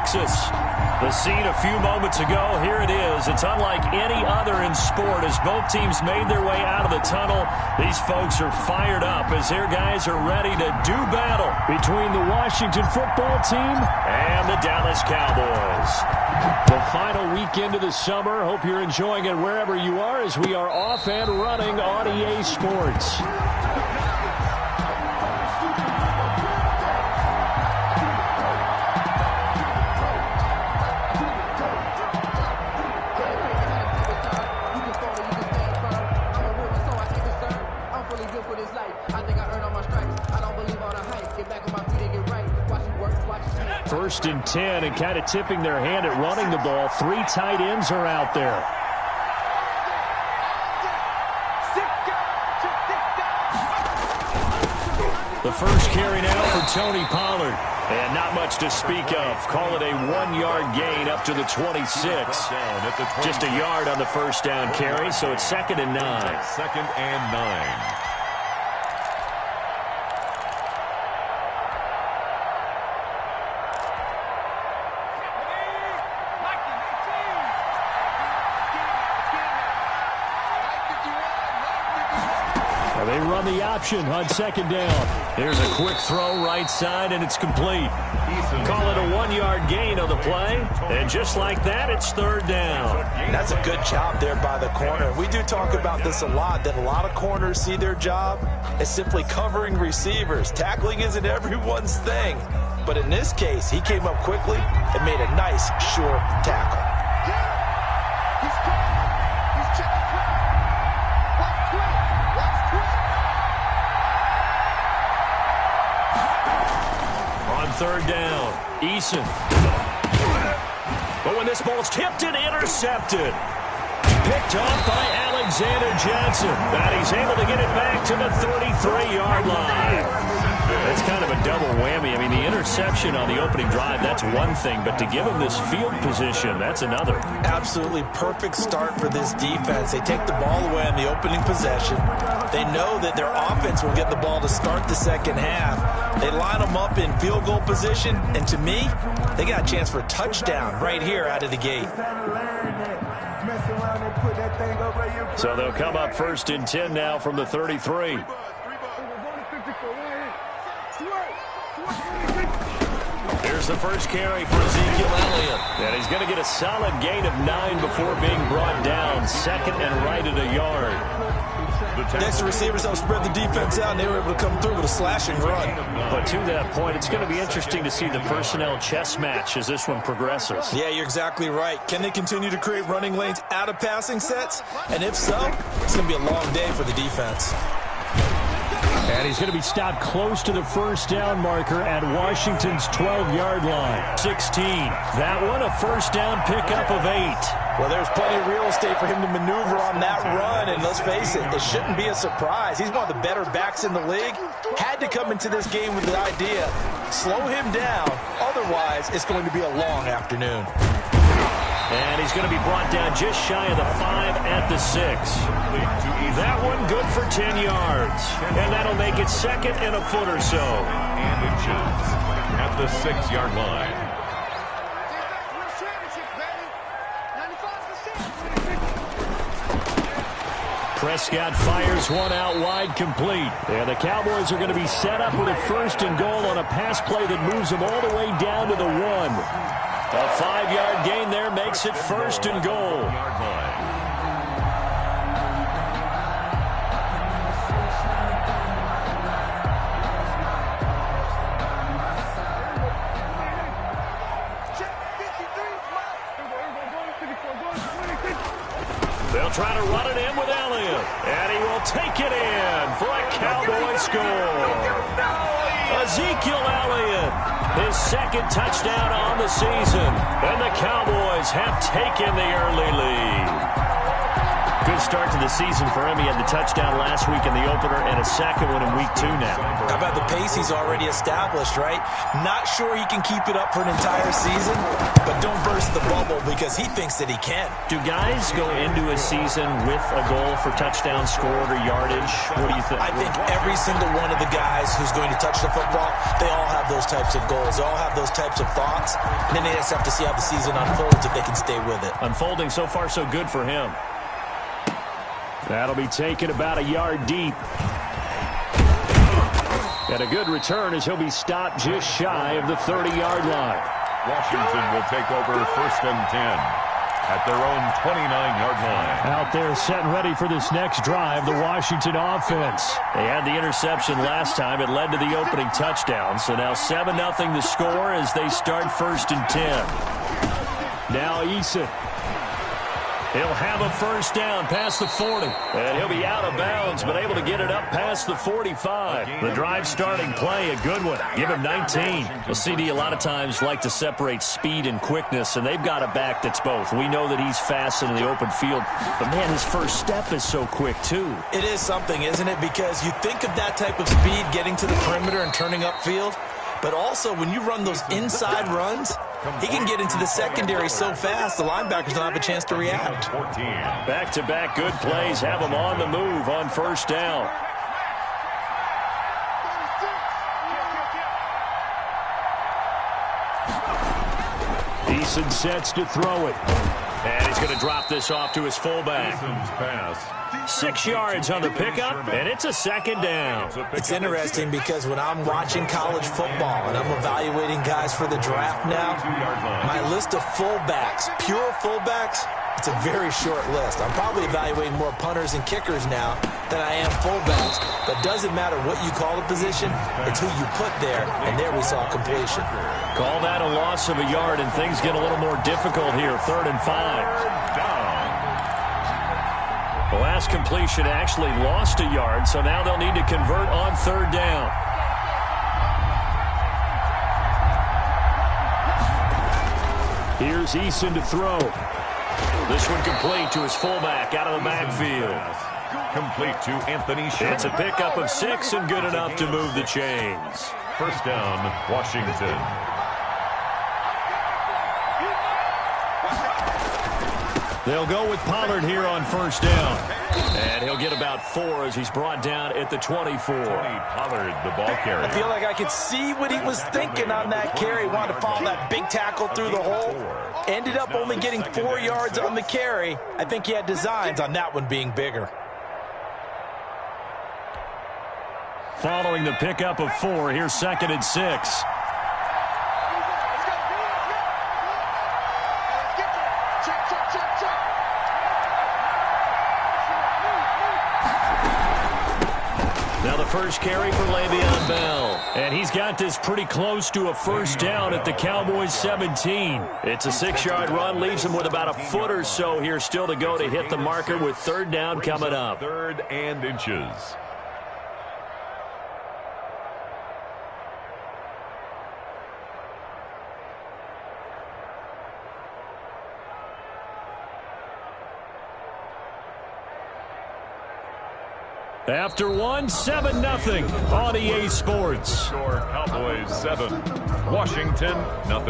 Texas. The scene a few moments ago, here it is. It's unlike any other in sport as both teams made their way out of the tunnel. These folks are fired up as their guys are ready to do battle between the Washington football team and the Dallas Cowboys. The final weekend of the summer. Hope you're enjoying it wherever you are as we are off and running on EA Sports. First and 10 and kind of tipping their hand at running the ball. 3 tight ends are out there. The first carry now for Tony Pollard. And not much to speak of. Call it a 1-yard gain up to the 26. Just a yard on the first down carry, so it's 2nd and 9. 2nd and 9. They run the option on 2nd down. Here's a quick throw right side, and it's complete. Call it a 1-yard gain on the play. And just like that, it's 3rd down. That's a good job there by the corner. We do talk about this a lot, that a lot of corners see their job as simply covering receivers. Tackling isn't everyone's thing. But in this case, he came up quickly and made a nice, short tackle. On 3rd down, Eason. But when this ball's tipped and intercepted. Picked off by Alexander Johnson. And he's able to get it back to the 33-yard line. That's kind of a double whammy. I mean, the interception on the opening drive, that's one thing. But to give him this field position, that's another. Absolutely perfect start for this defense. They take the ball away on the opening possession. They know that their offense will get the ball to start the second half. They line them up in field goal position. And to me, they got a chance for a touchdown right here out of the gate. So they'll come up 1st and 10 now from the 33. Here's the first carry for Ezekiel Elliott. And he's going to get a solid gain of 9 before being brought down. 2nd and right at a yard. Next, the receivers helped spread the defense out, and they were able to come through with a slashing run. But to that point, it's going to be interesting to see the personnel chess match as this one progresses. Yeah, you're exactly right. Can they continue to create running lanes out of passing sets? And if so, it's going to be a long day for the defense. And he's going to be stopped close to the 1st down marker at Washington's 12-yard line. 16. That one, a 1st down pickup of 8. Well, there's plenty of real estate for him to maneuver on that run. And let's face it, it shouldn't be a surprise. He's one of the better backs in the league. Had to come into this game with the idea, slow him down. Otherwise, it's going to be a long afternoon. And he's going to be brought down just shy of the 5 at the 6. That one good for 10 yards. And that'll make it 2nd and a foot or so. And inches at the 6-yard line. Prescott fires one out wide, complete. And the Cowboys are going to be set up with a 1st and goal on a pass play that moves them all the way down to the 1. A 5-yard gain there makes it 1st and goal. They'll try to run it in with Elliott. And he will take it in for a Cowboy score. Ezekiel Elliott, his 2nd touchdown on the season. And the Cowboys have taken the early lead. Good start to the season for him. He had the touchdown last week in the opener and a 2nd one in week 2 now. How about the pace he's already established, right? Not sure he can keep it up for an entire season, but don't burst the bubble because he thinks that he can. Do guys go into a season with a goal for touchdown scored or yardage? What do you think? I think every single one of the guys who's going to touch the football, they all have those types of goals. They all have those types of thoughts. And then they just have to see how the season unfolds if they can stay with it. Unfolding so far so good for him. That'll be taken about a yard deep. And a good return as he'll be stopped just shy of the 30-yard line. Washington will take over 1st and 10 at their own 29-yard line. Out there set and ready for this next drive, the Washington offense. They had the interception last time. It led to the opening touchdown. So now 7-0 the score as they start 1st and 10. Now Eason. He'll have a first down past the 40. And he'll be out of bounds, but able to get it up past the 45. The drive starting play, a good one. Give him 19. Well, CD a lot of times like to separate speed and quickness, and they've got a back that's both. We know that he's fast in the open field, but, man, his first step is so quick, too. It is something, isn't it? Because you think of that type of speed getting to the perimeter and turning upfield, but also when you run those inside runs, he can get into the secondary so fast, the linebackers don't have a chance to react. Back-to-back good plays have him on the move on first down. Eason sets to throw it. And he's going to drop this off to his fullback. 6 yards on the pickup, and it's a second down. It's interesting because when I'm watching college football and I'm evaluating guys for the draft now, my list of fullbacks, pure fullbacks, it's a very short list. I'm probably evaluating more punters and kickers now than I am fullbacks. But doesn't matter what you call the position, it's who you put there, and there we saw completion. Call that a loss of a yard, and things get a little more difficult here, 3rd and 5. The last completion actually lost a yard, so now they'll need to convert on 3rd down. Here's Eason to throw. This one complete to his fullback out of the backfield. Complete to Anthony Sherman. It's a pickup of 6 and good enough to move the chains. 1st down, Washington. They'll go with Pollard here on 1st down. And he'll get about 4 as he's brought down at the 24. Pollard, the ball carrier. I feel like I could see what he was thinking on that carry. Wanted to follow that big tackle through the hole. Ended up only getting 4 yards on the carry. I think he had designs on that one being bigger. Following the pickup of 4, here's 2nd and 6. Now the first carry for Le'Veon Bell. And he's got this pretty close to a first down at the Cowboys 17. It's a 6-yard run, leaves him with about a foot or so here still to go to hit the marker with 3rd down coming up. 3rd and inches. After 1, 7-0 on EA Sports. Score Cowboys 7, Washington 0.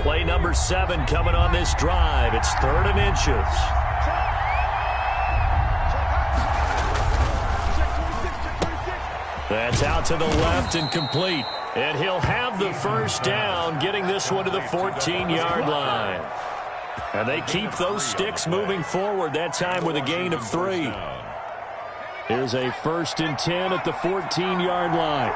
Play number 7 coming on this drive. It's 3rd and inches. That's out to the left and complete. And he'll have the first down, getting this one to the 14-yard line. And they keep those sticks moving forward, that time with a gain of 3. Here's a 1st and 10 at the 14-yard line.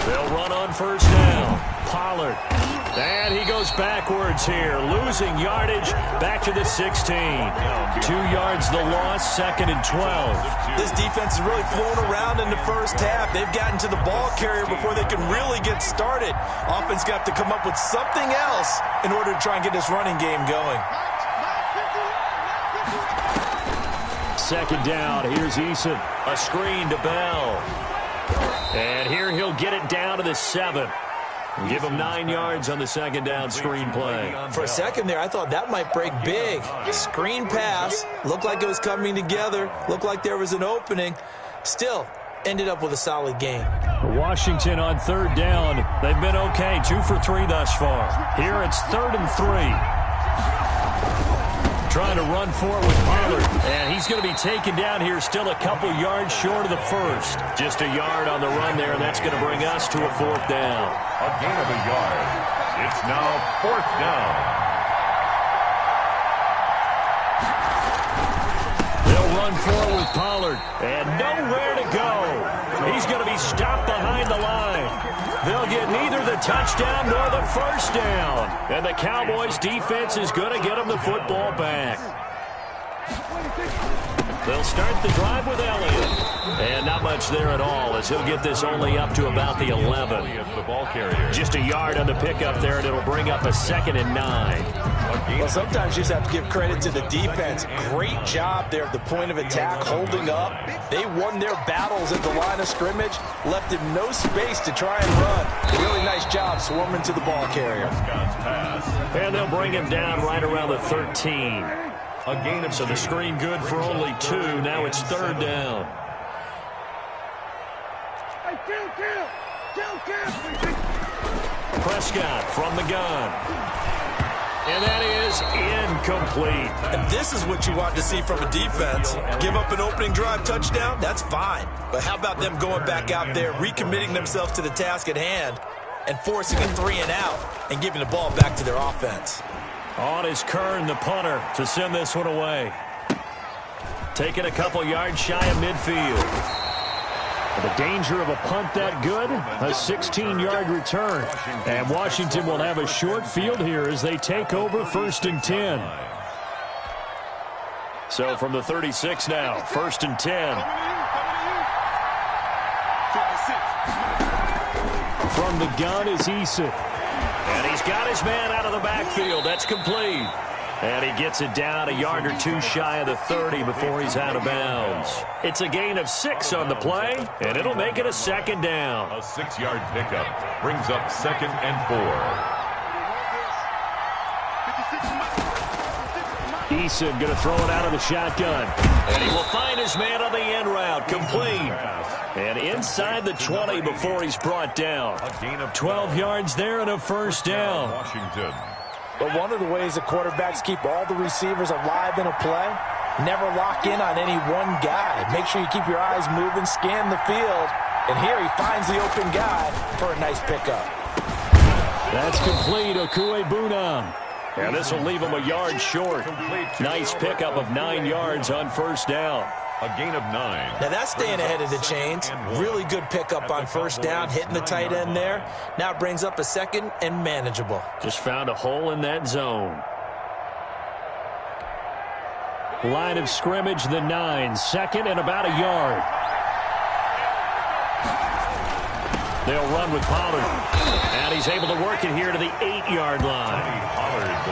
They'll run on 1st down. Pollard. And he goes backwards here, losing yardage back to the 16. 2 yards the loss, 2nd and 12. This defense is really flown around in the first half. They've gotten to the ball carrier before they can really get started. Offense going to have to come up with something else in order to try and get this running game going. 2nd down, here's Eason. A screen to Bell. And here he'll get it down to the 7. Give him 9 yards on the second down screen play. For a second there, I thought that might break big. Screen pass. Looked like it was coming together. Looked like there was an opening. Still, ended up with a solid game. Washington on third down. They've been okay, 2 for 3 thus far. Here it's 3rd and 3. Trying to run for it with Pollard. And he's going to be taken down here, still a couple yards short of the first. Just a yard on the run there, and that's going to bring us to a 4th down. A gain of a yard. It's now 4th down. They'll run forward with Pollard, and nowhere to go. He's going to be stopped behind the line. They'll get neither the touchdown nor the first down. And the Cowboys defense is going to get them the football back. They'll start the drive with Elliott. And not much there at all, as he'll get this only up to about the 11. Just a yard on the pickup there, and it'll bring up a 2nd and 9. Well, sometimes you just have to give credit to the defense. Great job there at the point of attack, holding up. They won their battles at the line of scrimmage, left him no space to try and run. A really nice job swarming to the ball carrier. And they'll bring him down right around the 13. So the screen good for only 2. Now it's 3rd down. Prescott from the gun. And that is incomplete. And this is what you want to see from a defense. Give up an opening drive touchdown, that's fine. But how about them going back out there, recommitting themselves to the task at hand, and forcing a 3 and out, and giving the ball back to their offense. On is Kern, the punter, to send this one away. Taking a couple yards shy of midfield. The danger of a punt that good, a 16-yard return. And Washington will have a short field here as they take over 1st and 10. So from the 36 now, 1st and 10. From the gun is Eason. And he's got his man out of the backfield. That's complete. And he gets it down a yard or 2 shy of the 30 before he's out of bounds. It's a gain of 6 on the play, and it'll make it a 2nd down. A 6-yard pickup brings up 2nd and 4. Eason going to throw it out of the shotgun. And he will find his man on the end route, complete. And inside the 20 before he's brought down. 12 yards there and a 1st down. Washington. But one of the ways that quarterbacks keep all the receivers alive in a play, never lock in on any one guy. Make sure you keep your eyes moving, scan the field. And here he finds the open guy for a nice pickup. That's complete, Wk2T25. And this will leave him a yard short. Nice pickup of 9 yards on 1st down. A gain of 9. Now that's staying ahead of the chains. Really good pickup on 1st down, hitting the tight end there. Now it brings up a 2nd and manageable. Just found a hole in that zone. Line of scrimmage, the 9. 2nd and about a yard. They'll run with Pollard. And he's able to work it here to the 8-yard line.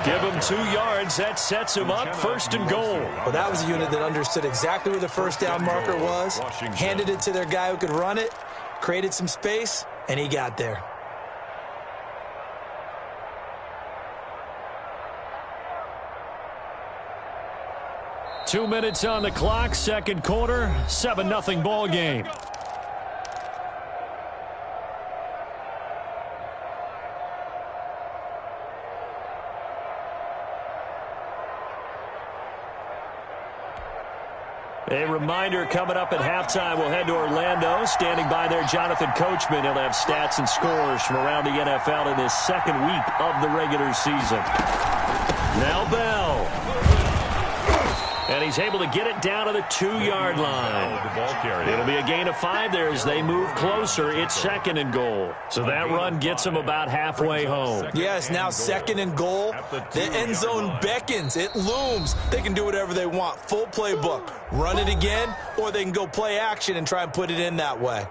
Give him 2 yards. That sets him up 1st and goal. Well, that was a unit that understood exactly where the 1st down marker was, handed it to their guy who could run it, created some space, and he got there. Two minutes on the clock, 2nd quarter, 7-0 ball game. A reminder, coming up at halftime, we'll head to Orlando. Standing by there, Jonathan Coachman. He'll have stats and scores from around the NFL in this 2nd week of the regular season. Now Bell. And he's able to get it down to the 2-yard line. It'll be a gain of 5 there as they move closer. It's 2nd and goal. So that run gets them about halfway home. Yes, now 2nd and goal. The end zone beckons. It looms. They can do whatever they want. Full playbook. Run it again, or they can go play action and try and put it in that way.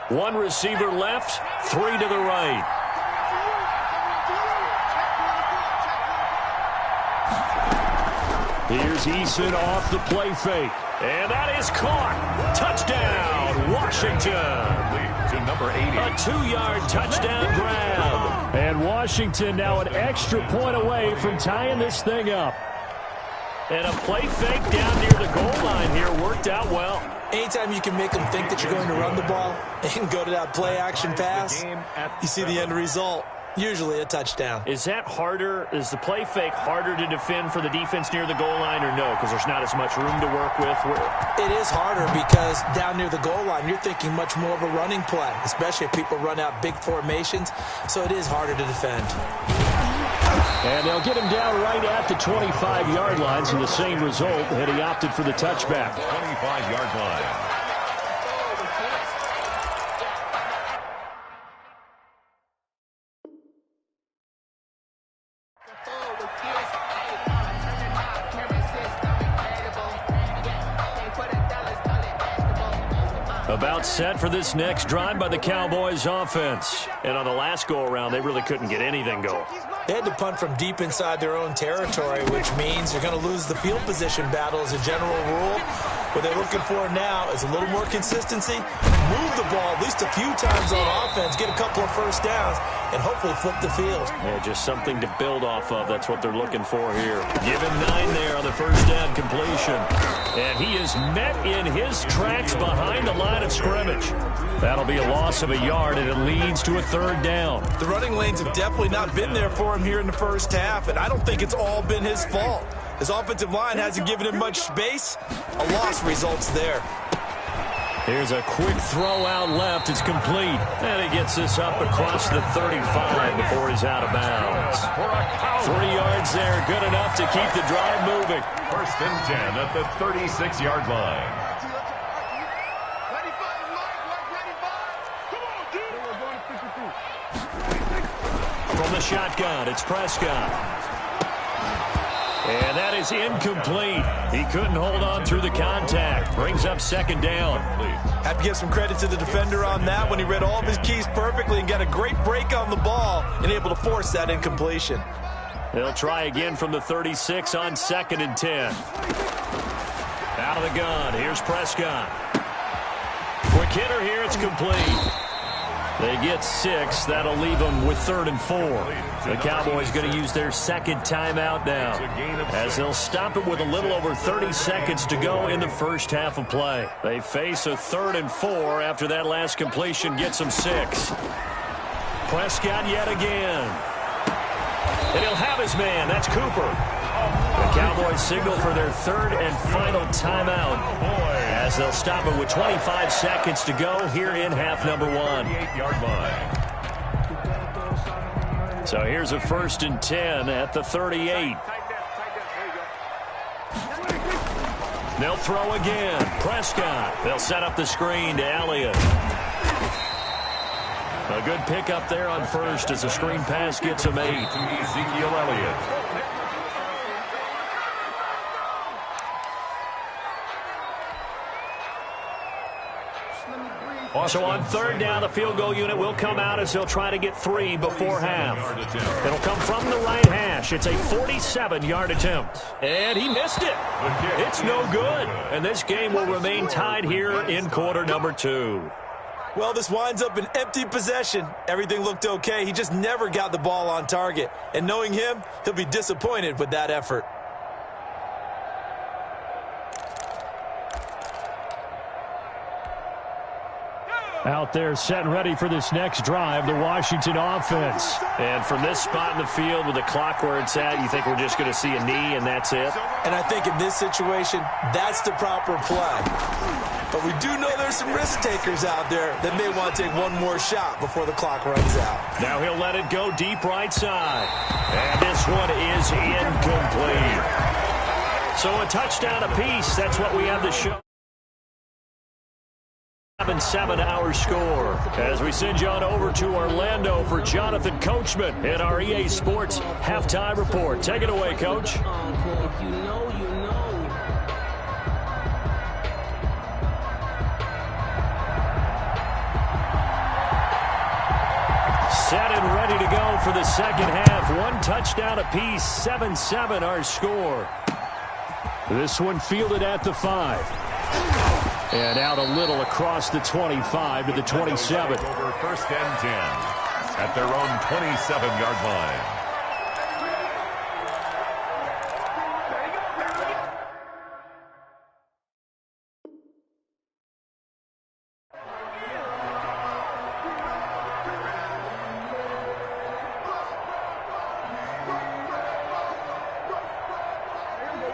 One receiver left, 3 to the right. Here's Eason off the play fake. And that is caught. Touchdown, Washington. Lead to number 80. A 2-yard touchdown grab. And Washington now an extra point away from tying this thing up. And a play fake down near the goal line here worked out well. Anytime you can make them think that you're going to run the ball and go to that play-action pass, you see the end result. Usually a touchdown. Is that harder? Is the play fake harder to defend for the defense near the goal line or no? Because there's not as much room to work with. It is harder because down near the goal line, you're thinking much more of a running play, especially if people run out big formations. So it is harder to defend. And they'll get him down right at the 25-yard line, so the same result, and he opted for the touchback. 25-yard line. About set for this next drive by the Cowboys offense. And on the last go-around, they really couldn't get anything going. They had to punt from deep inside their own territory, which means you're going to lose the field position battle as a general rule. What they're looking for now is a little more consistency, move the ball at least a few times on offense, get a couple of first downs, and hopefully flip the field. Yeah, just something to build off of. That's what they're looking for here. Give him 9 there on the first down completion. And he is met in his tracks behind the line of scrimmage. That'll be a loss of a yard, and it leads to a 3rd down. The running lanes have definitely not been there for him here in the first half, and I don't think it's all been his fault. His offensive line hasn't given him much space. A loss results there. Here's a quick throw out left. It's complete. And he gets this up across the 35 before he's out of bounds. 3 yards there, good enough to keep the drive moving. 1st and 10 at the 36-yard line. From the shotgun, it's Prescott. And that is incomplete. He couldn't hold on through the contact. Brings up 2nd down. Have to give some credit to the defender on that when he read all of his keys perfectly and got a great break on the ball and able to force that incompletion. They'll try again from the 36 on 2nd and 10. Out of the gun. Here's Prescott. Quick hitter here. It's complete. They get 6. That'll leave them with 3rd and 4. The Cowboys going to use their 2nd timeout now, as they'll stop it with a little over 30 seconds to go in the first half of play. They face a 3rd and 4 after that last completion gets them 6. Prescott yet again. And he'll have his man. That's Cooper. The Cowboys signal for their 3rd and final timeout, as they'll stop it with 25 seconds to go here in half number 1. 8-yard line. So here's a 1st and 10 at the 38. They'll throw again. Prescott. They'll set up the screen to Elliott. A good pickup there on 1st as the screen pass gets him 8. To Ezekiel Elliott. So on 3rd down, the field goal unit will come out as they'll try to get 3 before half. It'll come from the right hash. It's a 47-yard attempt. And he missed it. It's no good. And this game will remain tied here in quarter number 2. Well, this winds up an empty possession. Everything looked okay. He just never got the ball on target. And knowing him, he'll be disappointed with that effort. Out there set and ready for this next drive, the Washington offense. And from this spot in the field with the clock where it's at, you think we're just going to see a knee and that's it? And I think in this situation, that's the proper play. But we do know there's some risk takers out there that may want to take one more shot before the clock runs out. Now he'll let it go deep right side. And this one is incomplete. So a touchdown apiece. That's what we have to show. 7-7 our score as we send you on over to Orlando for Jonathan Coachman in our EA Sports halftime report. Take it away, Coach. Set and ready to go for the second half. 1 touchdown apiece, 7-7 our score. This one fielded at the 5. And out a little across the 25 to the 27. Over 1st and 10 at their own 27-yard line.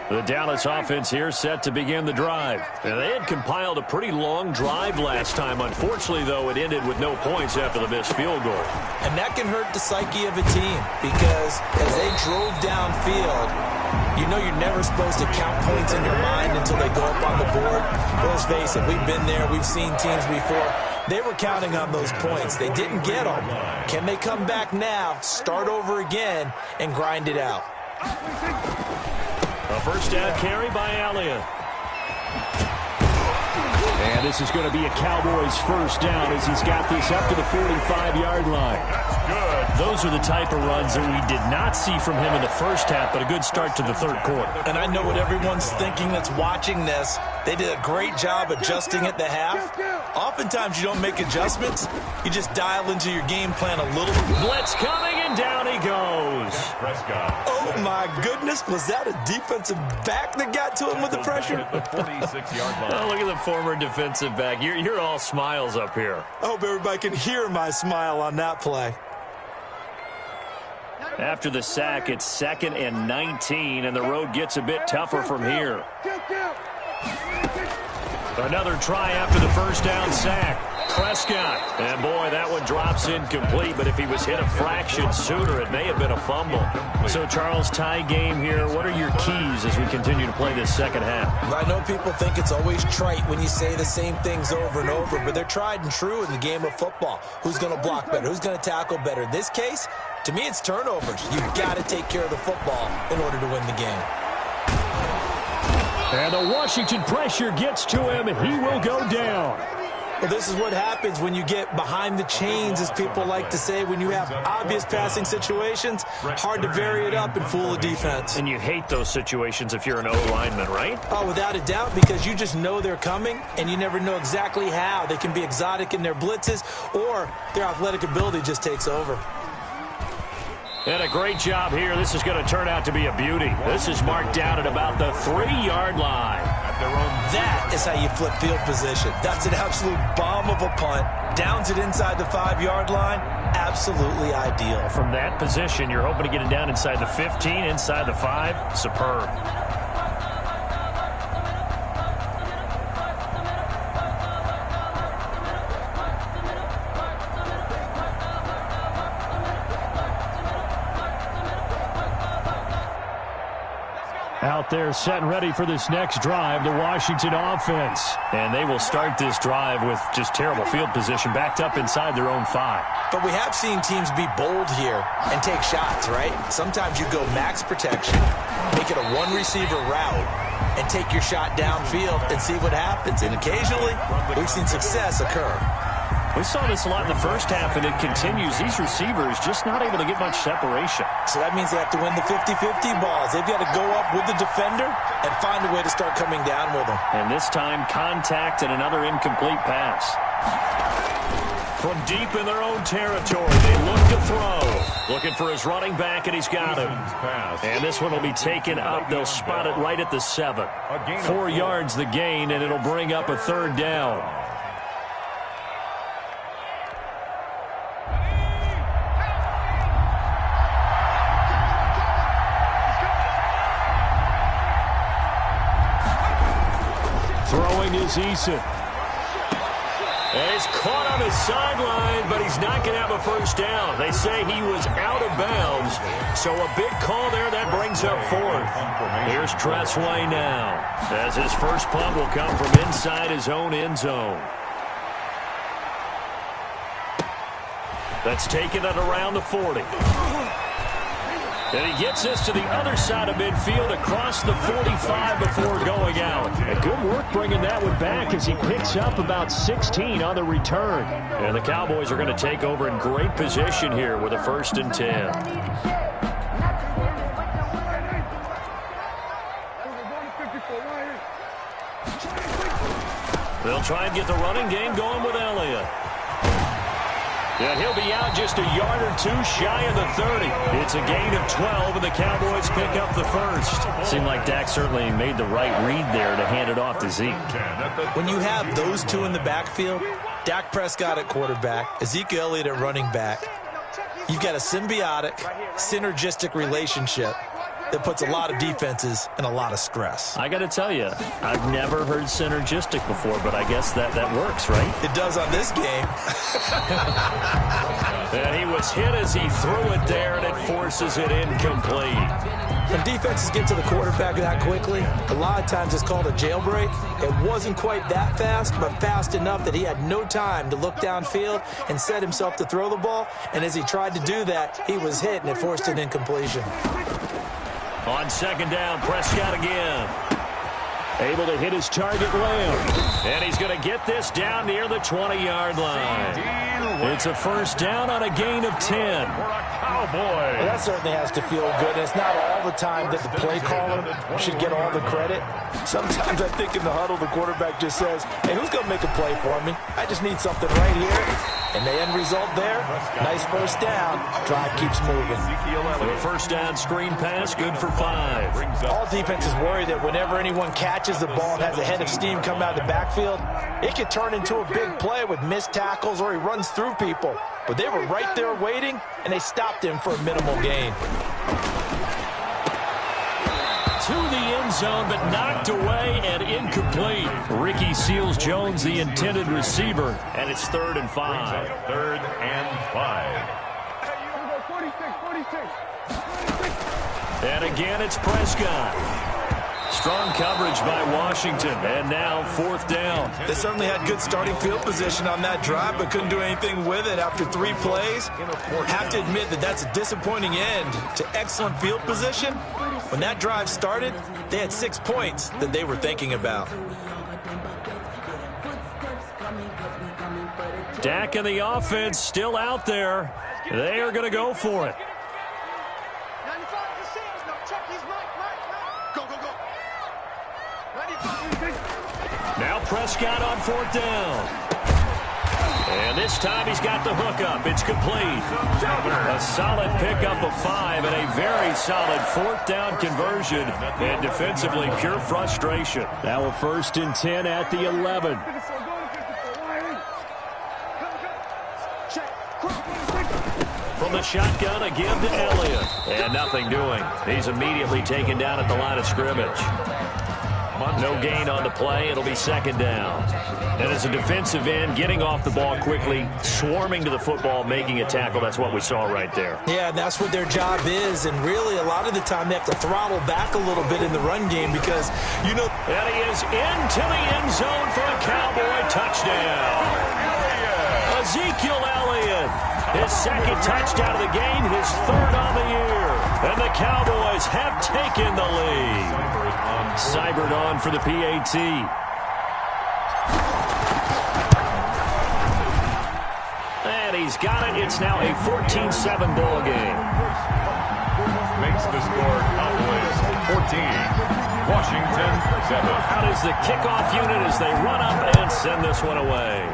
The Dallas offense here set to begin the drive. And they had compiled a pretty long drive last time. Unfortunately, though, it ended with no points after the missed field goal. And that can hurt the psyche of a team because as they drove downfield, you know you're never supposed to count points in your mind until they go up on the board. But let's face it, we've been there. We've seen teams before. They were counting on those points. They didn't get them. Can they come back now, start over again, and grind it out? A first down carry by Elliott. And this is going to be a Cowboys first down as he's got this up to the 45-yard line. Good. Those are the type of runs that we did not see from him in the first half, but a good start to the third quarter. And I know what everyone's thinking that's watching this. They did a great job adjusting at the half. Oftentimes you don't make adjustments. You just dial into your game plan a little. Blitz coming, and down he goes. Prescott. Oh, my goodness. Was that a defensive back that got to him with the pressure? The 46-yard line. Oh, look at the former defensive back. You're all smiles up here. I hope everybody can hear my smile on that play. After the sack, it's 2nd and 19, and the road gets a bit tougher from here. Another try after the first down sack. Prescott. And, boy, that one drops incomplete, but if he was hit a fraction sooner, it may have been a fumble. So, Charles, tie game here. What are your keys as we continue to play this second half? I know people think it's always trite when you say the same things over and over, but they're tried and true in the game of football. Who's going to block better? Who's going to tackle better? In this case, to me, it's turnovers. You've got to take care of the football in order to win the game. And the Washington pressure gets to him. He will go down. Well, this is what happens when you get behind the chains, as people like to say, when you have obvious passing situations. Hard to vary it up and fool a defense. And you hate those situations if you're an O-lineman, right? Oh, without a doubt, because you just know they're coming, and you never know exactly how. They can be exotic in their blitzes, or their athletic ability just takes over. And a great job here. This is going to turn out to be a beauty. This is marked out at about the 3-yard line. That is how you flip field position. That's an absolute bomb of a punt. Downs it inside the 5-yard line. Absolutely ideal. From that position, you're hoping to get it down inside the 15, inside the 5. Superb. Out there set and ready for this next drive, the Washington offense. And they will start this drive with just terrible field position, backed up inside their own 5. But we have seen teams be bold here and take shots, right? Sometimes you go max protection, make it a one-receiver route, and take your shot downfield and see what happens. And occasionally, we've seen success occur. We saw this a lot in the first half, and it continues. These receivers just not able to get much separation. So that means they have to win the 50-50 balls. They've got to go up with the defender and find a way to start coming down with them. And this time, contact and another incomplete pass. From deep in their own territory, they look to throw. Looking for his running back, and he's got him. And this one will be taken up. They'll spot it right at the 7. 4 yards the gain, and it'll bring up a 3rd down. Throwing is Eason. And he's caught on the sideline, but he's not going to have a first down. They say he was out of bounds. So a big call there. That brings up 4th. Here's Tressway now, as his first punt will come from inside his own end zone. That's taken it around the 40. And he gets this to the other side of midfield across the 45 before going out. And good work bringing that one back as he picks up about 16 on the return. And the Cowboys are going to take over in great position here with a 1st and 10. They'll try and get the running game going with Elliott. And he'll be out just a yard or two shy of the 30. It's a gain of 12, and the Cowboys pick up the first. Seemed like Dak certainly made the right read there to hand it off to Zeke. When you have those two in the backfield, Dak Prescott at quarterback, Ezekiel Elliott at running back, you've got a symbiotic, synergistic relationship that puts a lot of defenses in a lot of stress. I got to tell you, I've never heard synergistic before, but I guess that works, right? It does on this game. And he was hit as he threw it there, and it forces it incomplete. When defenses get to the quarterback that quickly, a lot of times it's called a jailbreak. It wasn't quite that fast, but fast enough that he had no time to look downfield and set himself to throw the ball. And as he tried to do that, he was hit, and it forced an incompletion. On second down, Prescott again. Able to hit his target, Lamb. And he's going to get this down near the 20-yard line. It's a first down on a gain of 10. Well, that certainly has to feel good. And it's not all the time that the play caller should get all the credit. Sometimes I think in the huddle, the quarterback just says, hey, who's going to make a play for me? I just need something right here. And the end result there, nice first down. Drive keeps moving. The first down screen pass, good for 5. All defenses worry that whenever anyone catches the ball and has a head of steam come out of the backfield, it could turn into a big play with missed tackles or he runs through people. But they were right there waiting, and they stopped him for a minimal gain. To the end zone, but knocked away and incomplete. Ricky Seals-Jones, the intended receiver, and it's 3rd and 5. 3rd and 5. And again, it's Prescott. Strong coverage by Washington, and now 4th down. They certainly had good starting field position on that drive, but couldn't do anything with it after 3 plays. Have to admit that that's a disappointing end to excellent field position. When that drive started, they had 6 points that they were thinking about. Dak and the offense still out there. They are going to go for it. Now Prescott on 4th down. And this time he's got the hookup. It's complete. A solid pickup of 5 and a very solid 4th down conversion. And defensively, pure frustration. Now a 1st and 10 at the 11. From the shotgun, again to Elliott. And nothing doing. He's immediately taken down at the line of scrimmage. No gain on the play. It'll be 2nd down. And as a defensive end, getting off the ball quickly, swarming to the football, making a tackle. That's what we saw right there. Yeah, and that's what their job is. And really, a lot of the time, they have to throttle back a little bit in the run game because, you know. And he is into the end zone for a Cowboy touchdown. Ezekiel Elliott, his 2nd touchdown of the game, his 3rd on the year. And the Cowboys have taken the lead. Cybert on for the PAT. And he's got it. It's now a 14-7 ball game. Makes the score Cowboys 14, Washington 7. Out is the kickoff unit as they run up and send this one away.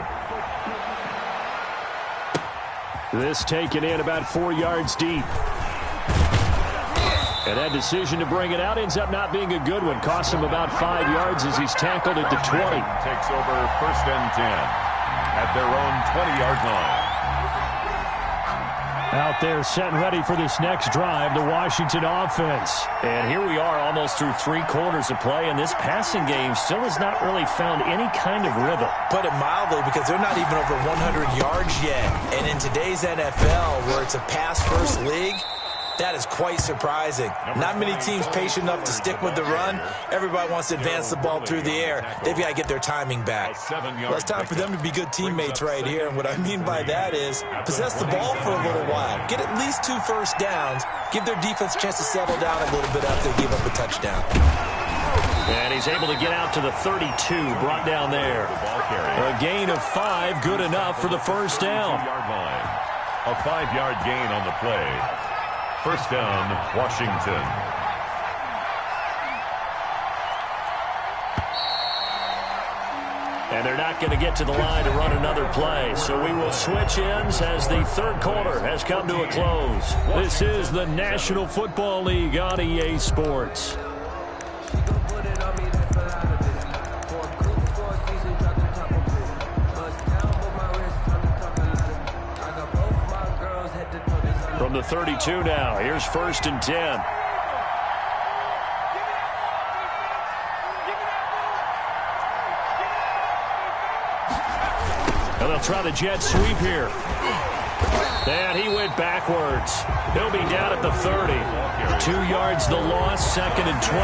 This taken in about 4 yards deep. And that decision to bring it out ends up not being a good one. Costs him about 5 yards as he's tackled at the 20. Takes over 1st and 10 at their own 20-yard line. Out there set and ready for this next drive, the Washington offense. And here we are almost through 3 quarters of play, and this passing game still has not really found any kind of rhythm. Put it mildly, because they're not even over 100 yards yet. And in today's NFL, where it's a pass-first league, that is quite surprising. Not many teams patient enough to stick with the run. Everybody wants to advance the ball through the air. They've got to get their timing back. Well, it's time for them to be good teammates right here. And what I mean by that is possess the ball for a little while. Get at least 2 first downs. Give their defense a chance to settle down a little bit after they give up a touchdown. And he's able to get out to the 32, brought down there. A gain of 5, good enough for the first down. A 5-yard gain on the play. First down, Washington. And they're not going to get to the line to run another play. So we will switch ends as the third quarter has come to a close. This is the National Football League on EA Sports. From the 32 now, here's 1st and 10. And they'll try the jet sweep here. And he went backwards. He'll be down at the 30. 2 yards the loss, 2nd and 12.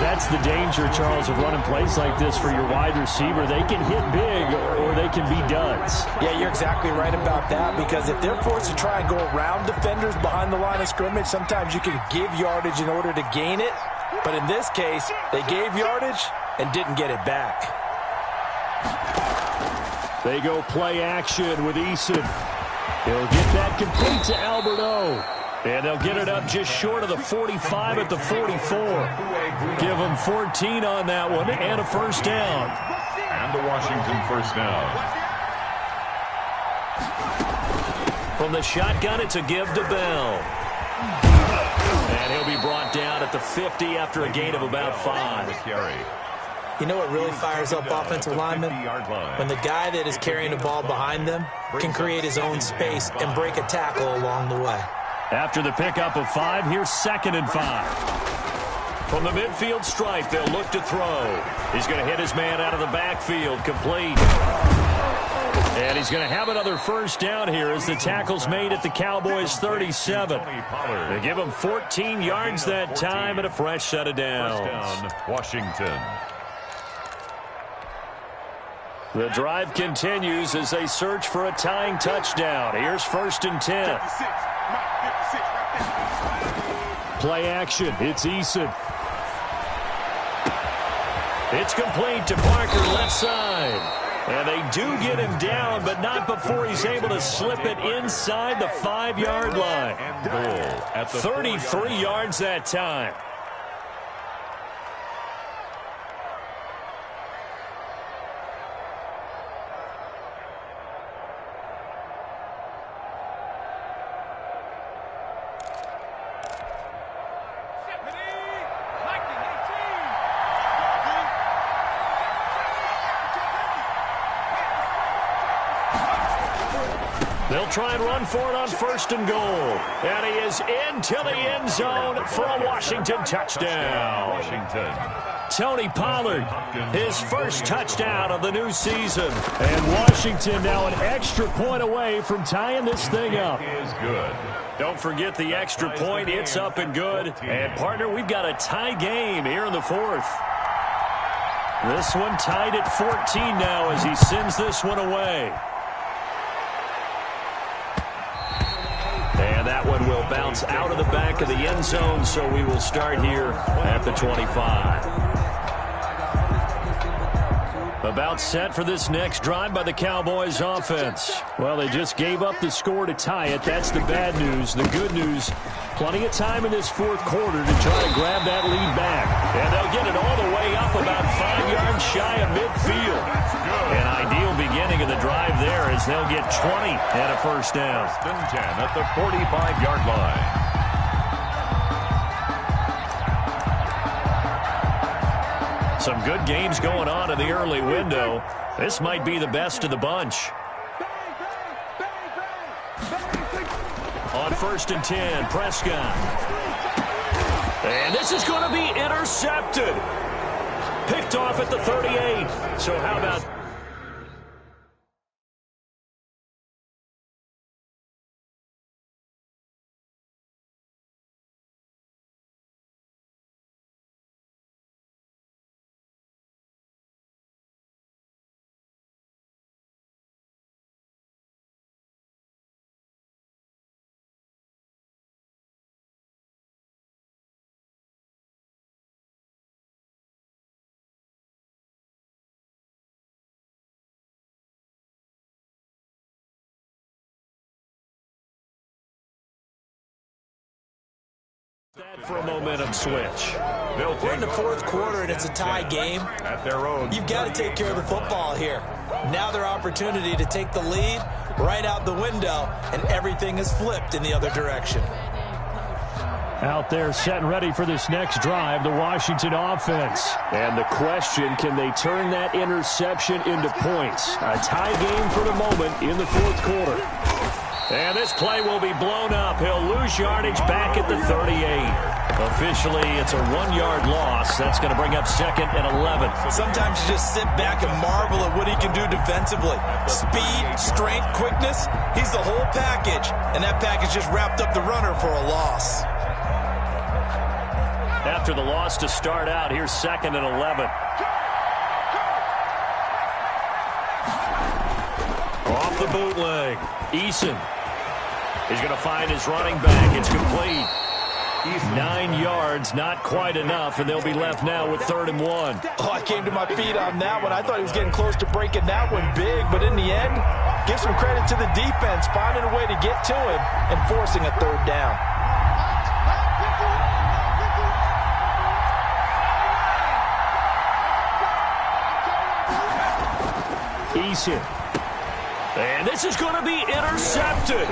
That's the danger, Charles, of running plays like this for your wide receiver. They can hit big or they can be duds. Yeah, you're exactly right about that, because if they're forced to try and go around defenders behind the line of scrimmage, sometimes you can give yardage in order to gain it. But in this case, they gave yardage and didn't get it back. They go play action with Eason. He'll get that complete to Alberto. And they'll get it up just short of the 45 at the 44. Give them 14 on that one and a first down. And the Washington first down. From the shotgun, it's a give to Bell. And he'll be brought down at the 50 after a gain of about 5. You know what really fires up offensive linemen? When the guy that is carrying the ball behind them can create his own space and break a tackle along the way. After the pickup of 5, here's 2nd and 5. From the midfield stripe, they'll look to throw. He's going to hit his man out of the backfield, complete. And he's going to have another first down here as the tackle's made at the Cowboys 37. They give him 14 yards that time and a fresh set of downs. First down, Washington. The drive continues as they search for a tying touchdown. Here's 1st and 10. Play action. It's Eason. It's complete to Parker, left side. And they do get him down, but not before he's able to slip it inside the 5-yard line. At the 33 yards that time. They'll try and run for it on 1st and goal. And he is into the end zone for a Washington touchdown. Washington. Tony Pollard, his first touchdown of the new season. And Washington now an extra point away from tying this thing up. It is good. Don't forget the extra point. It's up and good. And, partner, we've got a tie game here in the 4th. This one tied at 14 now as he sends this one away. And that one will bounce out of the back of the end zone, so we will start here at the 25. About set for this next drive by the Cowboys offense. Well, they just gave up the score to tie it. That's the bad news. The good news, plenty of time in this 4th quarter to try to grab that lead back. And they'll get it all the way up about 5 yards shy of midfield. An ideal beginning of the drive there as they'll get 20 and a first down. 10 at the 45-yard line. Some good games going on in the early window. This might be the best of the bunch. On 1st and 10, Prescott. And this is going to be intercepted. Picked off at the 38. So how about... For a momentum switch. We're in the fourth quarter and it's a tie game. At their own. You've got to take care of the football here. Now their opportunity to take the lead right out the window, and everything is flipped in the other direction. Out there set and ready for this next drive, the Washington offense. And the question, can they turn that interception into points? A tie game for the moment in the fourth quarter. And this play will be blown up. He'll lose yardage back at the 38. Officially, it's a 1-yard loss. That's going to bring up 2nd and 11. Sometimes you just sit back and marvel at what he can do defensively. Speed, strength, quickness, he's the whole package. And that package just wrapped up the runner for a loss. After the loss to start out, here's 2nd and 11. Off the bootleg, Eason. He's going to find his running back. It's complete. 9 yards, not quite enough, and they'll be left now with 3rd and 1. Oh, I came to my feet on that one. I thought he was getting close to breaking that one big, but in the end, give some credit to the defense, finding a way to get to him and forcing a 3rd down. Eason. And this is going to be intercepted.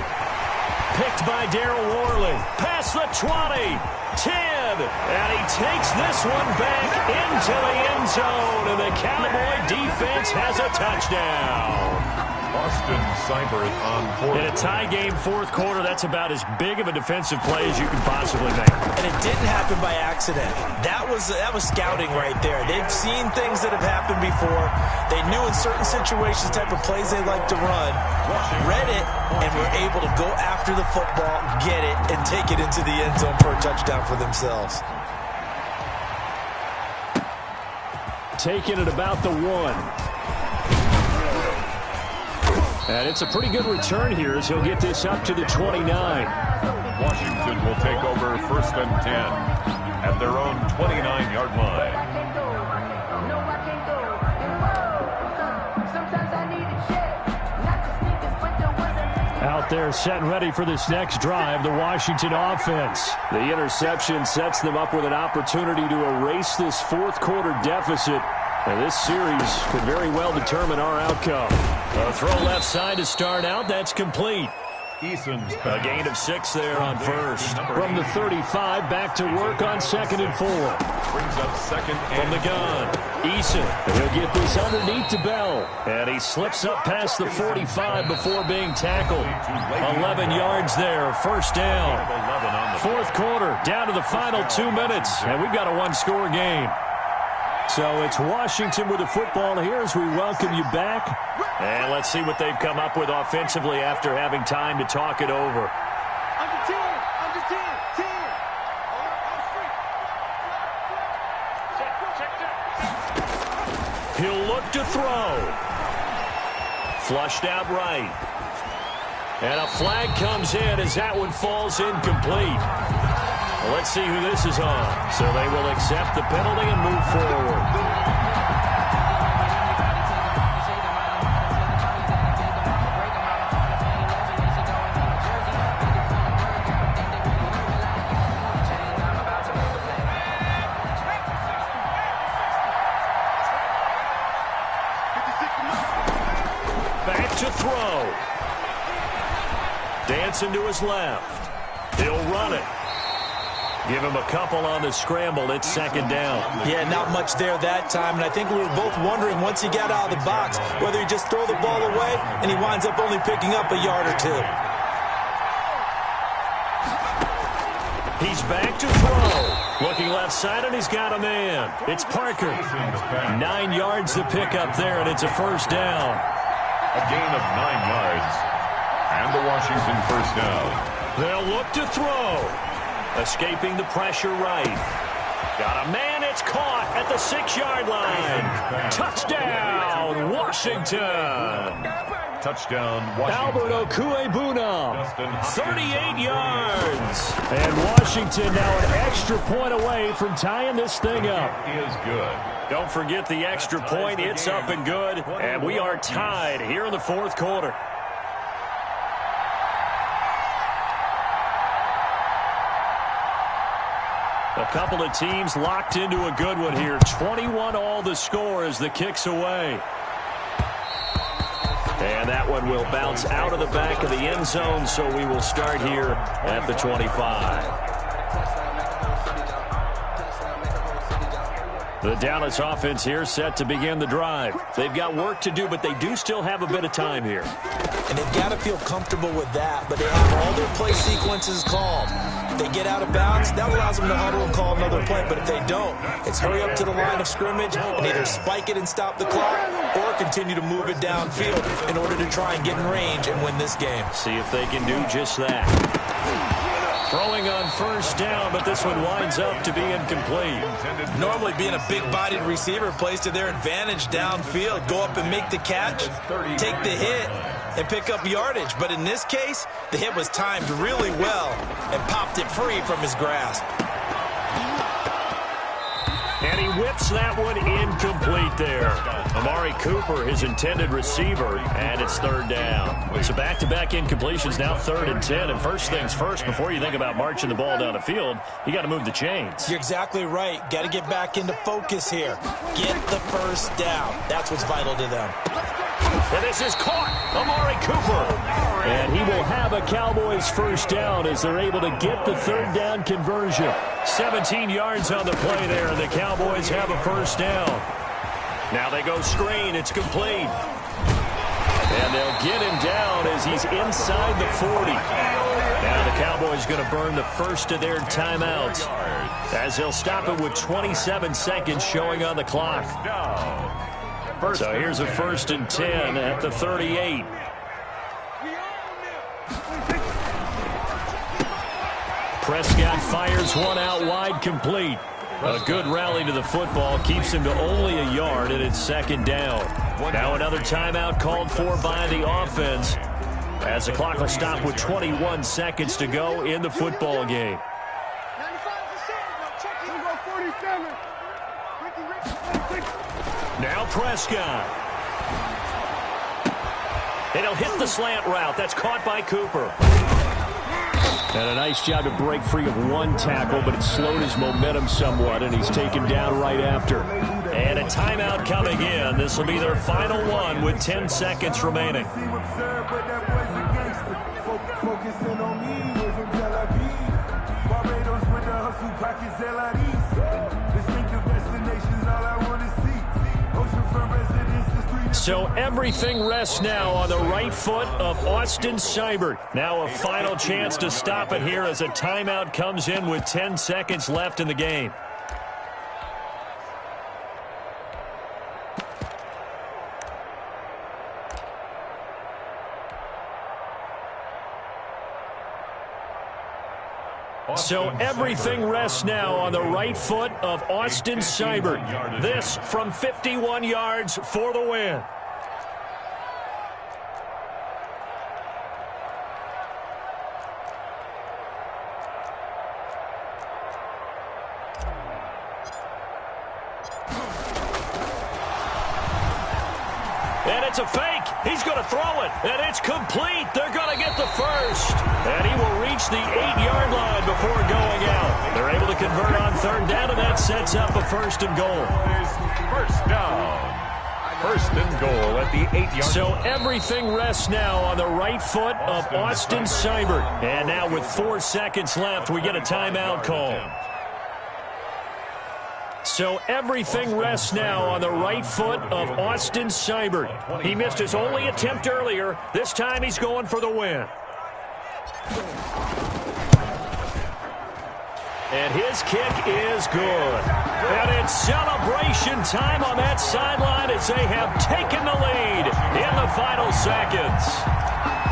Picked by Darryl Worley. Past the 20. 10. And he takes this one back into the end zone. And the Cowboy defense has a touchdown. Austin Seibert on 4th. In a tie game, fourth quarter, that's about as big of a defensive play as you can possibly make. And it didn't happen by accident. That was scouting right there. They've seen things that have happened before. They knew in certain situations the type of plays they like to run, read it, and were able to go after the football, get it, and take it into the end zone for a touchdown for themselves. Taking it about the 1. And it's a pretty good return here as he'll get this up to the 29. Washington will take over 1st and 10 at their own 29-yard line. Out there set and ready for this next drive, the Washington offense. The interception sets them up with an opportunity to erase this fourth quarter deficit. And this series could very well determine our outcome. A throw left side to start out. That's complete. Eason's a gain of 6 there on first. From the 35, back to work on 2nd and 4. Brings up 2nd and from the gun. Eason. He'll get this underneath to Bell. And he slips up past the 45 before being tackled. 11 yards there. 1st down. Fourth quarter. Down to the final 2 minutes. And we've got a 1-score game. So it's Washington with the football here as we welcome you back. And let's see what they've come up with offensively after having time to talk it over. Under 10, under 10, 10. He'll look to throw. Flushed out right. And a flag comes in as that one falls incomplete. Well, let's see who this is on. So they will accept the penalty and move forward. Back to throw. Dancing to his left. He'll run it. Give him a couple on the scramble. It's 2nd down. Yeah, not much there that time. And I think we were both wondering once he got out of the box whether he just throw the ball away and he winds up only picking up a yard or 2. He's back to throw. Looking left side, and he's got a man. It's Parker. 9 yards to pick up there, and it's a 1st down. A gain of 9 yards. And the Washington 1st down. They'll look to throw. Escaping the pressure right. Got a man. It's caught at the 6-yard line. Touchdown, Washington. Touchdown, Washington. Albert Okwuegbunam, 38 yards. And Washington now an extra point away from tying this thing up. Is good. Don't forget the extra point. It's up and good. And we are tied here in the fourth quarter. A couple of teams locked into a good one here. 21 all the score as the kick's away. And that one will bounce out of the back of the end zone, so we will start here at the 25. The Dallas offense here set to begin the drive. They've got work to do, but they do still have a bit of time here. And they've got to feel comfortable with that, but they have all their play sequences called. If they get out of bounds, that allows them to huddle and call another play. But if they don't, it's hurry up to the line of scrimmage and either spike it and stop the clock or continue to move it downfield in order to try and get in range and win this game. See if they can do just that. Throwing on first down, but this one winds up to be incomplete. Normally being a big-bodied receiver plays to their advantage downfield. Go up and make the catch, take the hit, and pick up yardage. But in this case, the hit was timed really well and popped it free from his grasp. And he whips that one incomplete there. Amari Cooper, his intended receiver, and it's third down. So back-to-back incompletions, now 3rd and 10. And first things first, before you think about marching the ball down the field, you got to move the chains. You're exactly right. Got to get back into focus here. Get the first down. That's what's vital to them. And this is caught. Amari Cooper. And he will have a Cowboys first down as they're able to get the third down conversion. 17 yards on the play there, and the Cowboys have a first down. Now they go screen. It's complete. And they'll get him down as he's inside the 40. Now the Cowboys going to burn the first of their timeouts as they'll stop it with 27 seconds showing on the clock. So here's a 1st and 10 at the 38. Prescott fires one out wide, complete. A good rally to the football keeps him to only a yard, and it's 2nd down. Now another timeout called for by the offense as the clock will stop with 21 seconds to go in the football game. Now Prescott. And he'll hit the slant route. That's caught by Cooper. And a nice job to break free of one tackle, but it slowed his momentum somewhat, and he's taken down right after. And a timeout coming in. This will be their final one with 10 seconds remaining. So everything rests now on the right foot of Austin Seibert. Now a final chance to stop it here as a timeout comes in with 10 seconds left in the game. So everything rests now on the right foot of Austin Seibert. This from 51 yards for the win. And it's a fake. He's going to throw it. And it's complete. They're going to get the first. And he will reach the 8-yard line before going out. They're able to convert on 3rd down, and that sets up a 1st and goal. First down. 1st and goal at the 8-yard line. So everything rests now on the right foot of Austin Seibert. And now with 4 seconds left, we get a timeout call. So everything rests now on the right foot of Austin Seibert. He missed his only attempt earlier. This time he's going for the win. And his kick is good. And it's celebration time on that sideline as they have taken the lead in the final seconds.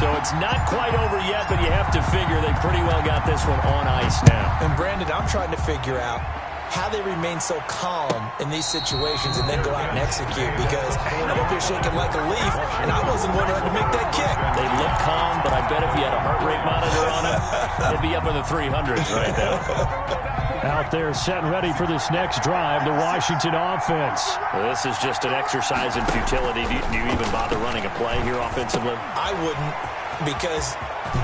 So it's not quite over yet, but you have to figure they pretty well got this one on ice now. And Brandon, I'm trying to figure out how they remain so calm in these situations and then go out and execute, because I'm up here shaking like a leaf, and I wasn't one to make that kick. They look calm, but I bet if you had a heart rate monitor on it, they'd be up in the 300s right now. Out there set and ready for this next drive, the Washington offense. Well, this is just an exercise in futility. Do you even bother running a play here offensively? I wouldn't, because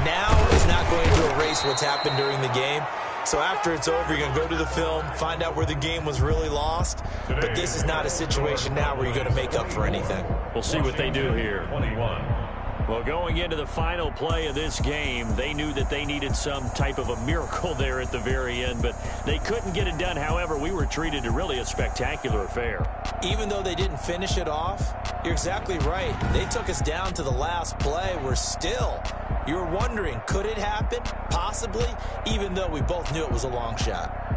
now is not going to erase what's happened during the game. So after it's over, you're going to go to the film, find out where the game was really lost. But this is not a situation now where you're going to make up for anything. We'll see what they do here. 21. Well, going into the final play of this game, they knew that they needed some type of a miracle there at the very end, but they couldn't get it done. However, we were treated to really a spectacular affair. Even though they didn't finish it off, you're exactly right. They took us down to the last play. We're still, you were wondering, could it happen? Possibly, even though we both knew it was a long shot.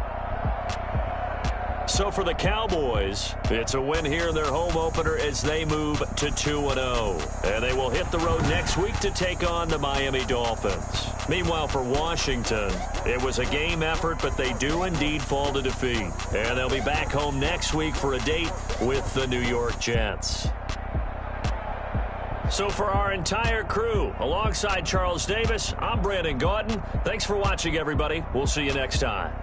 So for the Cowboys, it's a win here in their home opener as they move to 2-0. And they will hit the road next week to take on the Miami Dolphins. Meanwhile, for Washington, it was a game effort, but they do indeed fall to defeat. And they'll be back home next week for a date with the New York Jets. So for our entire crew, alongside Charles Davis, I'm Brandon Gaudin. Thanks for watching, everybody. We'll see you next time.